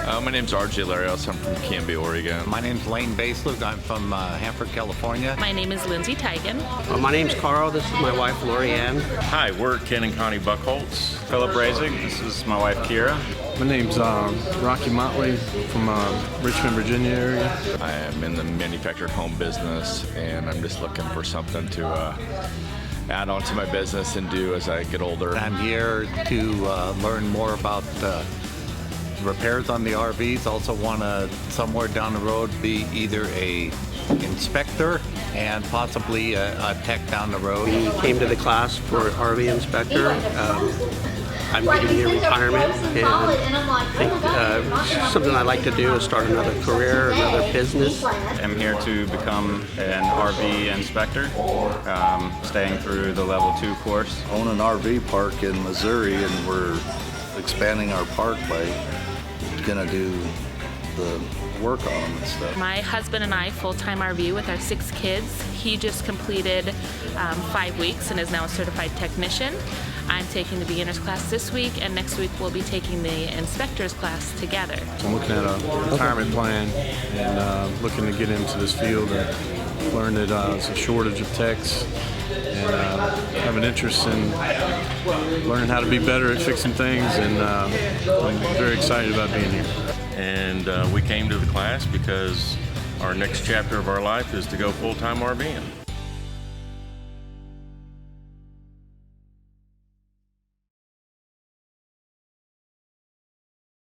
My name's RJ Larios. I'm from Canby, Oregon. My name's Lane Baselug. I'm from Hanford, California. My name is Lindsay Tigan. My name's Carl. This is my wife, Lori Ann. Hi, we're Ken and Connie Buckholtz. Philip Razig. This is my wife, Kira. My name's Rocky Motley from Richmond, Virginia area. I am in the manufactured home business, and I'm just looking for something to add on to my business and do as I get older. I'm here to learn more about repairs on the RVs. Also want to, somewhere down the road, be either a inspector and possibly a tech down the road. We came to the class for RV inspector. I'm getting near retirement, and I think something I'd like to do is start another career, another business. I'm here to become an RV inspector, staying through the level 2 course. Own an RV park in Missouri, and we're expanding our park by gonna do the work on them and stuff. My husband and I full-time RV with our 6 kids. He just completed 5 weeks and is now a certified technician. I'm taking the beginner's class this week, and next week we'll be taking the inspector's class together. So I'm looking at a retirement plan and looking to get into this field and learn that there's a shortage of techs, and have an interest in learning how to be better at fixing things, and I'm very excited about being here. And we came to the class because our next chapter of our life is to go full-time RVing.